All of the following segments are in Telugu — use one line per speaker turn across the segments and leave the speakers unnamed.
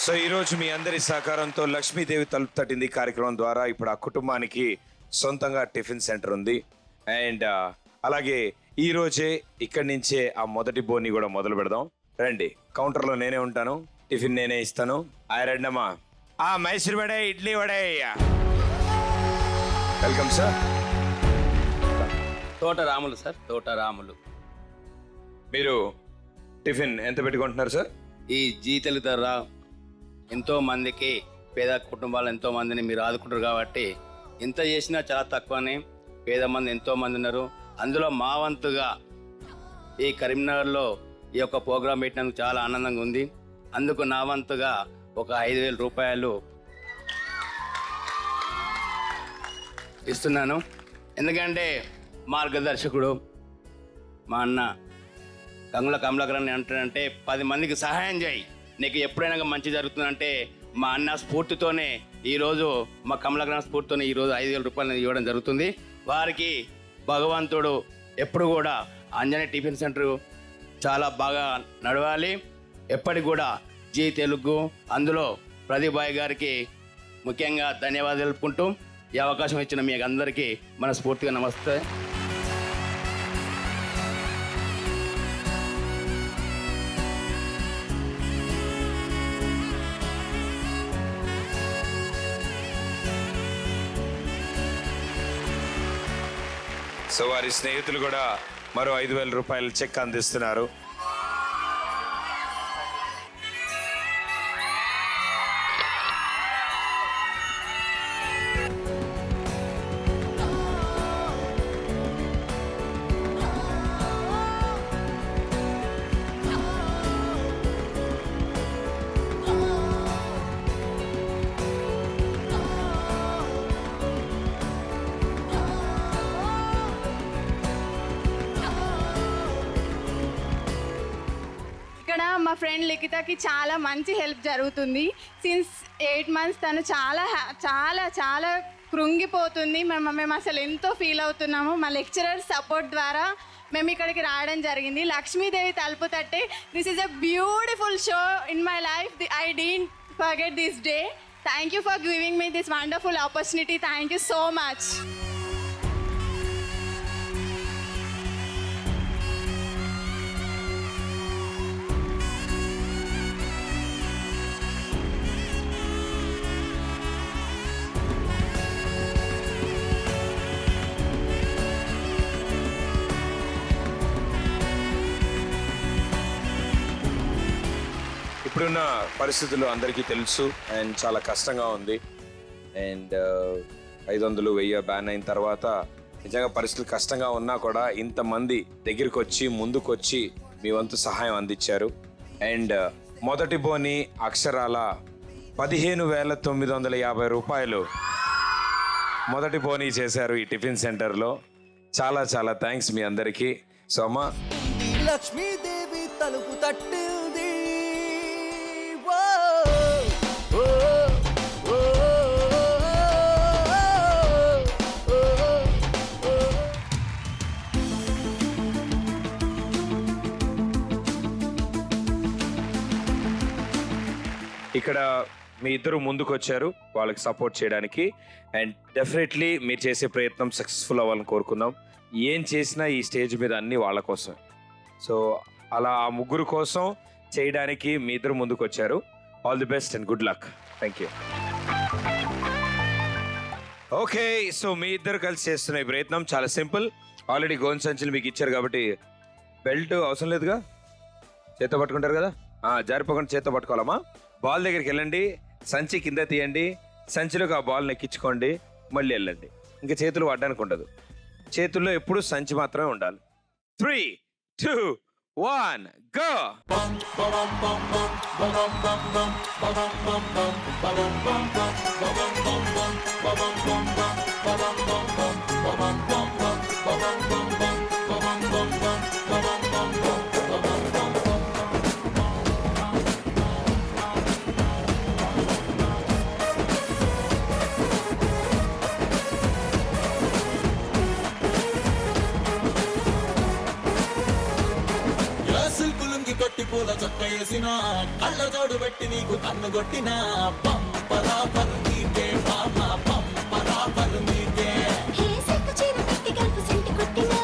సో ఈరోజు మీ అందరి సహకారంతో లక్ష్మీదేవి తలుపు తట్టింది కార్యక్రమం ద్వారా ఇప్పుడు ఆ కుటుంబానికి సొంతంగా టిఫిన్ సెంటర్ ఉంది. అండ్ అలాగే ఈ రోజే ఇక్కడి నుంచే ఆ మొదటి బోని కూడా మొదలు పెడదాం. రండి, కౌంటర్లో నేనే ఉంటాను, టిఫిన్ నేనే ఇస్తాను. రండమ్మా. Mysore vada, idli vada. Welcome sir.
Thota Ramulu sir, Thota Ramulu.
మీరు టిఫిన్ ఎంత పెట్టుకుంటున్నారు సార్?
ఈ జీతలు ధర ఎంతో మందికి, పేద కుటుంబాలు ఎంతో మందిని మీరు ఆదుకుంటారు కాబట్టి ఎంత చేసినా చాలా తక్కువనే. పేద మంది ఎంతో మంది ఉన్నారు. అందులో మా వంతుగా ఈ కరీంనగర్లో ఈ యొక్క ప్రోగ్రాం పెట్టినందుకు చాలా ఆనందంగా ఉంది. అందుకు నా వంతుగా ఒక 5,000 రూపాయలు ఇస్తున్నాను. ఎందుకంటే మార్గదర్శకుడు మా అన్న గంగుల కమలాకరన్ అంటాడంటే 10 మందికి సహాయం చేయి, నీకు ఎప్పుడైనా మంచి జరుగుతుందంటే మా అన్న స్ఫూర్తితోనే ఈరోజు, మా కమలాకరన్ స్ఫూర్తితోనే ఈరోజు 5,000 రూపాయలు ఇవ్వడం జరుగుతుంది. వారికి భగవంతుడు ఎప్పుడు కూడా ఆంజనేయ టిఫిన్ సెంటర్ చాలా బాగా నడవాలి. ఎప్పటికి కూడా జీ తెలుగు అందులో ప్రదీప్ భాయ్ గారికి ముఖ్యంగా ధన్యవాదాలు తెలుపుకుంటూ ఈ అవకాశం ఇచ్చిన మీకు అందరికీ మనస్ఫూర్తిగా నమస్తే.
సో వారి స్నేహితులు కూడా మరో 5,000 రూపాయల చెక్ అందిస్తున్నారు.
మా ఫ్రెండ్ లిఖితకి చాలా మంచి హెల్ప్ జరుగుతుంది. సిన్స్ 8 months తను చాలా చాలా చాలా కృంగిపోతుంది. మేము అసలు ఎంతో ఫీల్ అవుతున్నాము. మా లెక్చరర్ సపోర్ట్ ద్వారా మేము ఇక్కడికి రావడం జరిగింది. లక్ష్మీదేవి తలుపు తట్టే this is a beautiful show in my life. I don't forget this day. Thank you for giving me this wonderful opportunity. Thank you so much.
ఇప్పుడున్న పరిస్థితులు అందరికీ తెలుసు అండ్ చాలా కష్టంగా ఉంది. అండ్ 500, 1000 బ్యాన్ అయిన తర్వాత నిజంగా పరిస్థితులు కష్టంగా ఉన్నా కూడా ఇంతమంది దగ్గరికి వచ్చి ముందుకొచ్చి మీ వంతు సహాయం అందించారు. అండ్ మొదటి బోని అక్షరాల 15,950 రూపాయలు మొదటి బోని చేశారు ఈ టిఫిన్ సెంటర్లో. చాలా చాలా థ్యాంక్స్ మీ అందరికీ. సో అమ్మా,
లక్ష్మీదేవి తలుపు తట్టింది.
ఇక్కడ మీ ఇద్దరు ముందుకు వచ్చారు వాళ్ళకి సపోర్ట్ చేయడానికి. అండ్ డెఫినెట్లీ మీరు చేసే ప్రయత్నం సక్సెస్ఫుల్ అవ్వాలని కోరుకుందాం. ఏం చేసినా ఈ స్టేజ్ మీద అన్ని వాళ్ళ కోసం. సో అలా ఆ ముగ్గురు కోసం చేయడానికి మీ ఇద్దరు ముందుకు వచ్చారు. All the best and good luck. Thank you. Okay, so మీ ఇద్దరు కలిసి చేస్తున్న ఈ ప్రయత్నం చాలా సింపుల్. ఆల్రెడీ గోన్ సంచులు మీకు ఇచ్చారు కాబట్టి బెల్ట్ అవసరం లేదుగా, చేత్తో పట్టుకుంటారు కదా. జారిపోకుండా చేత్తో పట్టుకోవాలమ్మా. బాల్ దగ్గరికి వెళ్ళండి, సంచి కింద తీయండి, సంచిలోకి ఆ బాల్ని ఎక్కించుకోండి, మళ్ళీ వెళ్ళండి. ఇంకా చేతులు పడ్డానికి ఉండదు. చేతుల్లో ఎప్పుడు సంచి మాత్రమే ఉండాలి. 3, 2, 1 గో.
పూల చొక్క వేసిన కళ్ళ కళ్ళజోడు పెట్టి నీకు కన్ను కొట్టిన పంపరాపరు నీకే బామ పంపరాపరు నీకే
హే సిక్కు చీర పెట్టి గల్పు సెంటు కొట్టినా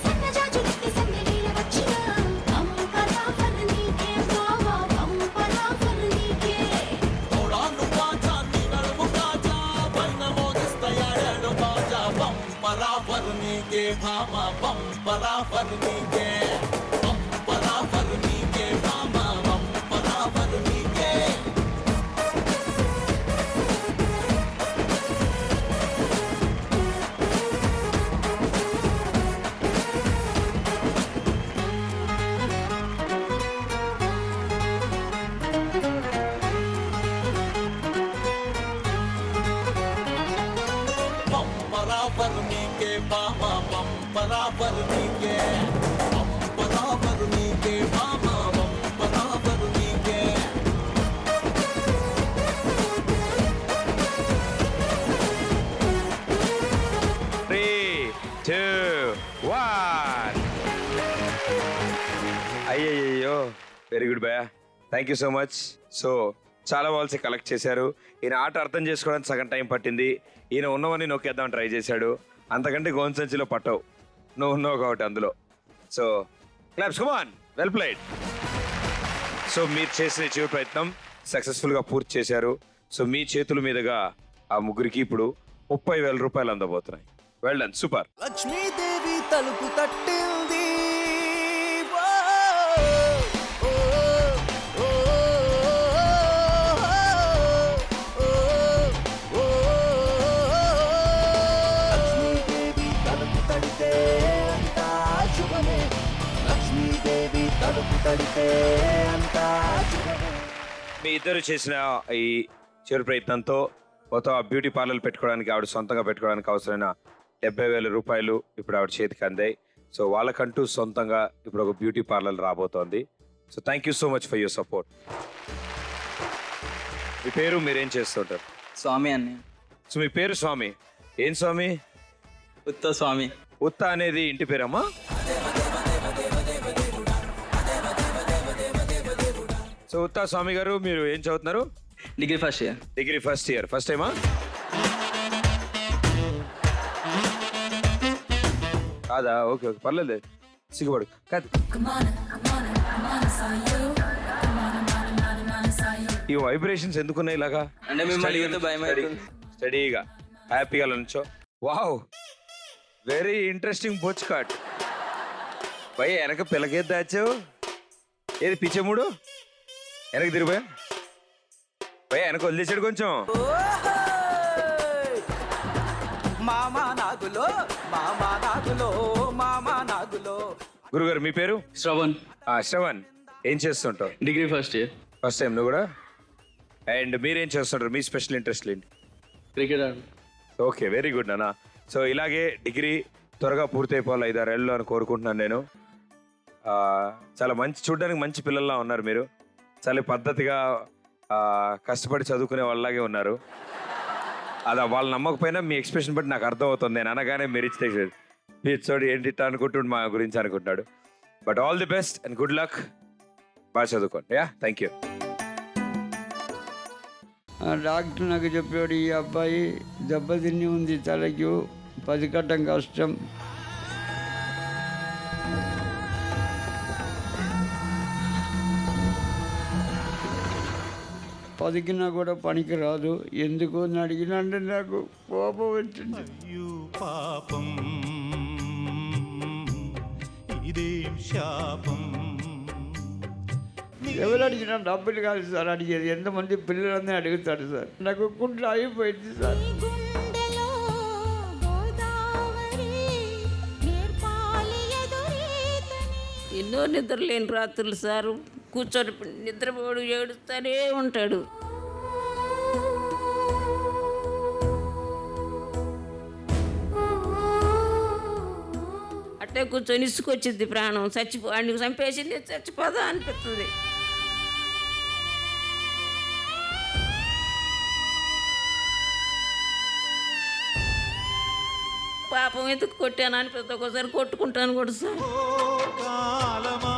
సన్నజాజు నెత్తి సన్నడీల వచ్చినా పంపరాఫర్ నీకే బావా పంపరాఫర్ నీకే
తోడాను బాజా నీ నడుము కాజా పైన మోగిస్తాయాడు బాజా పంపరాపరు నీకే బామ పంపరాపరు నీకే పంపరాపరు నీకే బామ పంపరాపరు నీకే పంపరాపరు నీకే బామ పంపరాపరు నీకే పంపరాపరు నీకే బామ పంపరాపరు నీకే
3, 2, 1. అయ్యయ్యో వెరీ గుడ్ భయ్యా, thank you so much. So చాలా బాల్స్ కలెక్ట్ చేశారు. ఈయన ఆట అర్థం చేసుకోవడానికి సగం టైం పట్టింది. ఈయన ఉన్నవన్నీ నొక్కేద్దాం ట్రై చేశాడు. అంతకంటే గోన్ సంచిలో పట్టవు, నువ్వు ఉన్నావు కాబట్టి అందులో. So claps, come on, well played. So మీరు చేసిన చివరి ప్రయత్నం సక్సెస్ఫుల్గా పూర్తి చేశారు. సో మీ చేతుల మీదుగా ఆ ముగ్గురికి ఇప్పుడు 30,000 రూపాయలు అందబోతున్నాయి. Well done, super.
లక్ష్మీదేవి తలుపు తట్టింది ఓ, ఓ, ఓ, ఓ, ఓ, లక్ష్మీదేవి తలుపు తడితే అంతా శుభమే లక్ష్మీదేవి తలుపు తడితే అంతా శుభమే.
మీ ఇద్దరు చేసిన ఈ చివరి ప్రయత్నంతో మొత్తం ఆ బ్యూటీ పార్లర్ పెట్టుకోవడానికి, ఆవిడ సొంతంగా పెట్టుకోవడానికి అవసరమైన 70,000 రూపాయలు ఇప్పుడు ఆవిడ చేతికి అందాయి. సో వాళ్ళకంటూ సొంతంగా ఇప్పుడు ఒక బ్యూటీ పార్లర్ రాబోతోంది. So thank you so much for your support. మీ పేరు, మీరేం చేస్తుంటారు?
స్వామి అన్ని
సో మీ పేరు స్వామి, ఏం స్వామి?
ఉత్త స్వామి.
ఉత్త అనేది ఇంటి పేరమ్మా? సో ఉత్త స్వామి గారు, మీరు ఏం చదువుతున్నారు?
Degree first year.
Degree first year, first టైమా? కాదా? ఓకే ఓకే, పర్లేదు, సిగ్గుపడు. కాదు, ఈ వైబ్రేషన్స్ ఎందుకున్నాయి ఇలాగా?
అంటే మిమ్మల్ని చూస్తే భయం అవుతుంది.
స్టడీగా హ్యాపీగా నుంచో. వావ్, వెరీ ఇంట్రెస్టింగ్ బొచ్ కట్. భయ వెనక పిల్లకేది దాచావు? ఏది పిచ్చేముడు? వెనక్కి తిరిగిపోయా భయ, వెనక వదిలేసాడు కొంచెం.
మామా నాగులో మామా నాగులో మామా నాగులో.
గురుగారు మీ పేరు?
శ్రవణ్.
శ్రవణ్, ఏం చేస్తుంటావు?
Degree first year.
First time నువ్వు కూడా? అండ్ మీరేం చేస్తుంటారు? మీ స్పెషల్ ఇంట్రెస్ట్ ఏంటి?
క్రికెట్ ఆడు.
ఓకే, వెరీ గుడ్ నాన్న. సో ఇలాగే డిగ్రీ త్వరగా పూర్తయిపోవాలి 5-6 ఏళ్ళు అని కోరుకుంటున్నాను నేను. చాలా మంచి, చూడడానికి మంచి పిల్లల్లా ఉన్నారు మీరు. చాలా పద్ధతిగా కష్టపడి చదువుకునే వాళ్ళలాగే ఉన్నారు. అది వాళ్ళు నమ్మకపోయినా మీ ఎక్స్ప్రెషన్ బట్టి నాకు అర్థం అవుతుంది. నేను అనగానే మీరు ఇచ్చి చూడు ఏంటి ఇట్లా అనుకుంటుండు మా గురించి అనుకుంటున్నాడు. But all the best and good luck. బాగా చదువుకోండి. Yeah, thank you.
డాక్టర్ నాకు చెప్పాడు, ఈ అబ్బాయి దెబ్బతిని ఉంది తలకి, 10 కట్టం కష్టం. పదికినా కూడా పనికి రాదు. ఎందుకు అని అడిగినంటే నాకు కోపం వచ్చింది.
అయ్యో పాపం ఇదేం శాపం.
ఎవరు అడిగినా డబ్బులు కాదు సార్ అడిగేది, ఎంతమంది పిల్లలందరూ అడుగుతాడు సార్. నాకు గుండె అయిపోయింది సార్.
గుండెలో గోదావరి నేర్పాలి ఎదురీతని.
ఎన్నో నిద్ర లేని రాత్రులు సారు. కూర్చొని నిద్రపోడు, ఏడుస్తూనే ఉంటాడు. అట్టే కూర్చొని ఇసుకొచ్చింది ప్రాణం. వాడిని చంపేసింది, చచ్చిపోదా అనిపిస్తుంది. పాపం ఎందుకు కొట్టాను అనిపిస్తుంది. ఒకసారి కొట్టుకుంటాను కూడా సార్.
ఓ కాలమా